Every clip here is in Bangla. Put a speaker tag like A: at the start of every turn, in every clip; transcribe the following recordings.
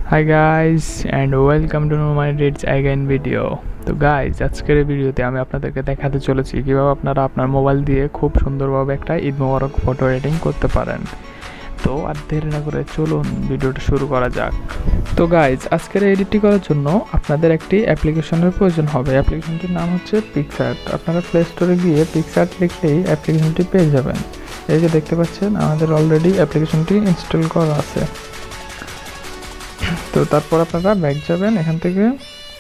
A: Hi guys and welcome to my Editz again video. তো গাইজ আজকের ভিডিওতে আমি আপনাদেরকে দেখাতে চলেছি কিভাবে আপনারা আপনার মোবাইল দিয়ে খুব সুন্দরভাবে একটা ঈদ মোবারক ফটো এডিটিং করতে পারেন। তো আর দেরি না করে চলুন ভিডিওটা শুরু করা যাক। তো গাইজ আজকের এডিটিং করার জন্য আপনাদের একটি অ্যাপ্লিকেশনের প্রয়োজন হবে। অ্যাপ্লিকেশনটির নাম হচ্ছে PicsArt। আপনারা প্লে স্টোরে গিয়ে PicsArt লিখলেই অ্যাপ্লিকেশনটি পেয়ে যাবেন। এই যে দেখতে পাচ্ছেন আমাদের অলরেডি অ্যাপ্লিকেশনটি ইনস্টল করা আছে। তো তারপর আপনারা ব্যাক যাবেন, এখান থেকে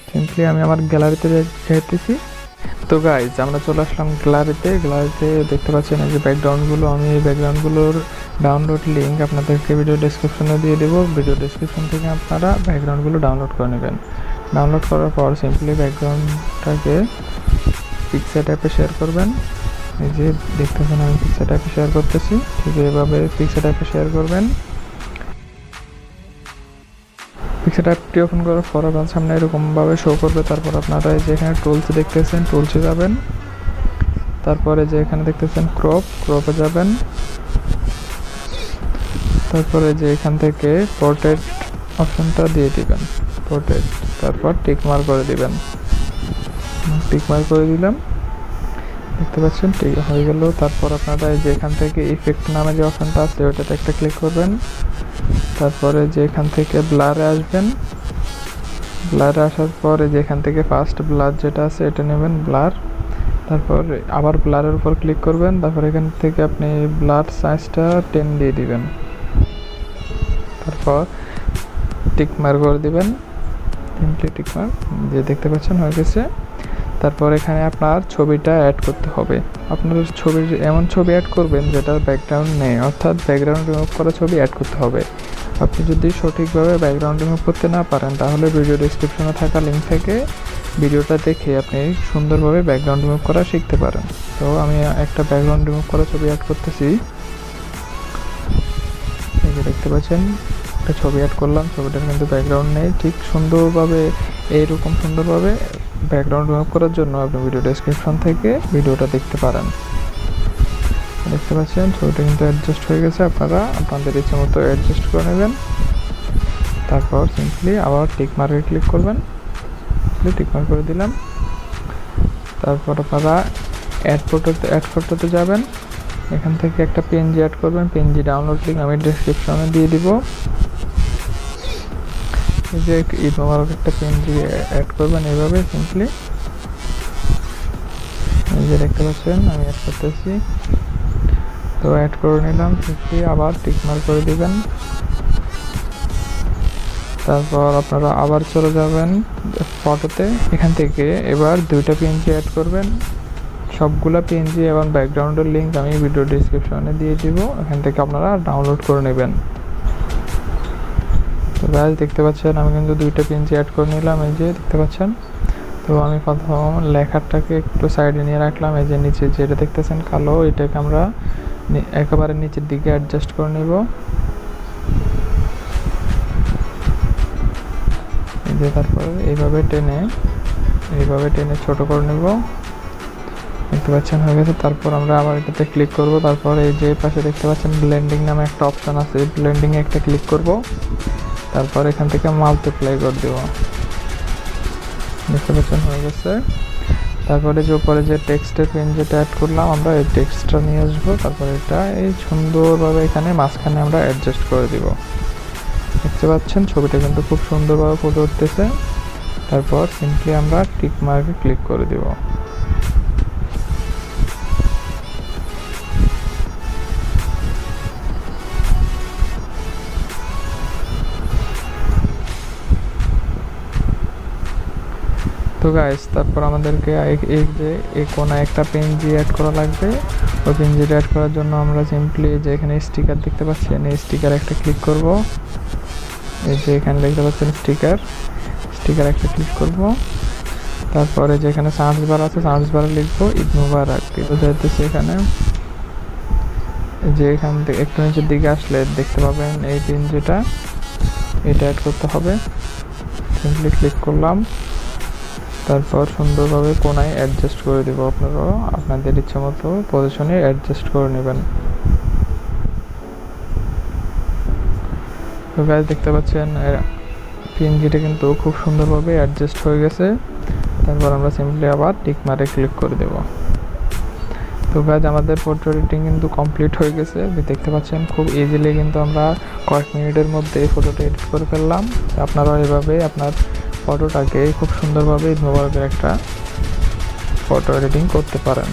A: সিম্পলি আমি আমার গ্যালারিতে যেতেছি। তো গাইজ আমরা চলে আসলাম গ্যালারিতে দেখতে পাচ্ছেন এই যে ব্যাকগ্রাউন্ডগুলো, আমি এই ব্যাকগ্রাউন্ডগুলোর ডাউনলোড লিঙ্ক আপনাদেরকে ভিডিও ডেসক্রিপশনে দিয়ে দেবো। ভিডিও ডেসক্রিপশন থেকে আপনারা ব্যাকগ্রাউন্ডগুলো ডাউনলোড করে নেবেন। ডাউনলোড করার পর সিম্পলি ব্যাকগ্রাউন্ডটাকে PicsArt অ্যাপে শেয়ার করবেন। এই যে দেখতে পাচ্ছেন আমি PicsArt অ্যাপে শেয়ার করতেছি, ঠিক এভাবে PicsArt অ্যাপে শেয়ার করবেন। PicsArt অ্যাপটি ওপেন করার পর আপনার সামনে এরকমভাবে শো করবে। তারপর আপনারা এই যে এখানে টুলস দেখতেছেন, টুলসে যাবেন। তারপরে যে এখানে দেখতেছেন ক্রপে যাবেন। তারপরে যে এখান থেকে পোর্ট্রেট অপশনটা দিয়ে দিবেন, পোর্ট্রেট। তারপর টিক মার্ক করে দিবেন, টিক মার্ক করে দিলাম। দেখতে পাচ্ছেন ঠিক হয়ে গেল। তারপর আপনারা এই যে এখান থেকে ইফেক্ট নামে যে অপশনটা আছে ওটাতে একটা ক্লিক করবেন। তারপরে যে এখান থেকে ব্লারে আসবেন, ব্লারে আসার পরে যে এখান থেকে ফার্স্ট ব্লার যেটা আছে এটা নেবেন, ব্লার। তারপর আবার ব্লারের উপর ক্লিক করবেন। তারপর এখান থেকে আপনি ব্লার সাইজটা 10 দিয়ে দিবেন। তারপর টিক মার্ক করে দিবেন, সিম্পলি টিক মার্ক, যে দেখতে পাচ্ছেন হয়ে গেছে। তারপর এখানে আপনার ছবিটা অ্যাড করতে হবে। আপনার এমন ছবি অ্যাড করবেন যেটার ব্যাকগ্রাউন্ড নেই, অর্থাৎ ব্যাকগ্রাউন্ড রিমুভ করা ছবি অ্যাড করতে হবে। আপনি যদি সঠিকভাবে ব্যাকগ্রাউন্ড রিমুভ করতে না পারেন তাহলে ভিডিও ডেসক্রিপশনে থাকা লিঙ্ক থেকে ভিডিওটা দেখে আপনি সুন্দরভাবে ব্যাকগ্রাউন্ড রিমুভ করা শিখতে পারেন। তো আমি একটা ব্যাকগ্রাউন্ড রিমুভ করা ছবি অ্যাড করতেছি। এই যে দেখতে পাচ্ছেন একটা ছবি অ্যাড করলাম, ছবিটার কিন্তু ব্যাকগ্রাউন্ড নেই। ঠিক সুন্দরভাবে এইরকম সুন্দরভাবে ব্যাকগ্রাউন্ড রিমুভ করার জন্য আপনি ভিডিও ডেসক্রিপশন থেকে ভিডিওটা দেখতে পারেন। দেখতে পাচ্ছেন ছবিটা কিন্তু অ্যাডজাস্ট হয়ে গেছে, আপনারা আপনাদের ইচ্ছে মতো অ্যাডজাস্ট করে নেবেন। তারপর সিম্পলি আবার টিক মার্কে ক্লিক করবেন, টিক মার্ক করে দিলাম। তারপর আপনারা অ্যাড ফটোতে যাবেন, এখান থেকে একটা PNG অ্যাড করবেন। PNG ডাউনলোড লিঙ্ক আমি ডেসক্রিপশনে দিয়ে দিব। এই যে ঈদ মোবারক একটা PNG অ্যাড করবেন এইভাবে সিম্পলি। এই যে দেখতে পাচ্ছেন আমি অ্যাড করতেছি, তো অ্যাড করে নিলাম। সিম্পলি আবার টিক মার্ক করে দিবেন। তারপর আপনারা আবার চলে যাবেন ফটোতে, এখান থেকে এবার দুইটা PNG অ্যাড করবেন। সবগুলা PNG এবং ব্যাকগ্রাউন্ডের লিঙ্ক আমি ভিডিও ডেসক্রিপশনে দিয়ে দিব, এখান থেকে আপনারা ডাউনলোড করে নেবেন। তো গাইজ দেখতে পাচ্ছেন আমি কিন্তু দুইটা PNG অ্যাড করে নিলাম, এই যে দেখতে পাচ্ছেন। তো আমি প্রথম লেখাটাকে একটু সাইডে নিয়ে রাখলাম। এই যে নিচে যেটা দেখতেছেন কালো, এটাকে আমরা একেবারে নিচের দিকে অ্যাডজাস্ট করে নিব। এই যে তারপর এইভাবে টেনে ছোট করে নেব। দেখতে পাচ্ছেন হয়ে গেছে। তারপর আমরা আবার এটাতে ক্লিক করব। তারপর এই যে পাশে দেখতে পাচ্ছেন ব্লেন্ডিং নামে একটা অপশন আছে, ব্লেন্ডিংয়ে একটা ক্লিক করব। তারপর এখান থেকে মাল্টিপ্লাই করে দেব। দেখতে পাচ্ছেন হয়ে গেছে। তারপরে যে উপরে যে টেক্সটের পেন যেটা অ্যাড করলাম আমরা এই টেক্সটটা নিয়ে আসবো। তারপর এটা এই সুন্দরভাবে এখানে মাঝখানে আমরা অ্যাডজাস্ট করে দিব। দেখতে পাচ্ছেন ছবিটা কিন্তু খুব সুন্দরভাবে ফুটে উঠতেছে। তারপর সিম্পলি আমরা টিক মার্কে ক্লিক করে দিব। তো গাইস তারপর আমাদেরকে এই যে এই কোনায় একটা PNG অ্যাড করা লাগবে। ওই PNGটা অ্যাড করার জন্য আমরা সিম্পলি যে এখানে স্টিকার দেখতে পাচ্ছেন এই স্টিকার একটা ক্লিক করব। এই যে এখানে দেখতে পাচ্ছেন স্টিকার একটা ক্লিক করব। তারপরে যে এখানে সার্চ বার আছে, সার্চ বারে লিখবো ঈদ মুবারক। বোঝাইতেছে এখানে যে এখান থেকে একটু নিচের দিকে আসলে দেখতে পাবেন এই PNGটা, এটা অ্যাড করতে হবে। সিম্পলি ক্লিক করলাম। তারপর সুন্দরভাবে কোনায় অ্যাডজাস্ট করে দেব। আপনারাও আপনাদের ইচ্ছে মতো পজিশনে অ্যাডজাস্ট করে নেবেন। তো গাইস দেখতে পাচ্ছেন পিএনজিটা কিন্তু খুব সুন্দরভাবে অ্যাডজাস্ট হয়ে গেছে। তারপর আমরা সিম্পলি আবার টিক মারে ক্লিক করে দেব। তো গাইজ আমাদের ফটো এডিটিং কিন্তু কমপ্লিট হয়ে গেছে। দেখতে পাচ্ছেন খুব ইজিলি কিন্তু আমরা কয়েক মিনিটের মধ্যে ফটোটা এডিট করে ফেললাম। আপনারাও এভাবে আপনার ফটোটাকে খুব সুন্দরভাবে ঈদ মোবারকের একটা ফটো এডিটিং করতে পারেন।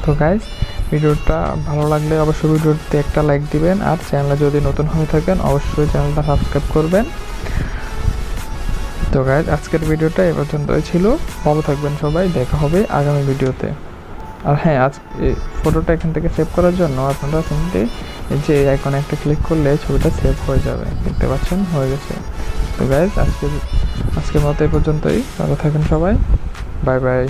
A: তো গাইজ ভিডিওটা ভালো লাগলে অবশ্যই ভিডিওতে একটা লাইক দিবেন, আর চ্যানেলে যদি নতুন হয়ে থাকেন অবশ্যই চ্যানেলটা সাবস্ক্রাইব করবেন। তো গাইজ আজকের ভিডিওটা এ পর্যন্তই ছিল। ভালো থাকবেন সবাই, দেখা হবে আগামী ভিডিওতে। আর হ্যাঁ, আজকে ফটোটা এখান থেকে সেভ করার জন্য আপনারা সিম্পলি যে আইকনে একটা ক্লিক করলে ছবিটা সেভ হয়ে যাবে। দেখতে পাচ্ছেন হয়ে গেছে। তো গাইজ আজকের মতো এ পর্যন্তই। ভালো থাকবেন সবাই, বাই বাই।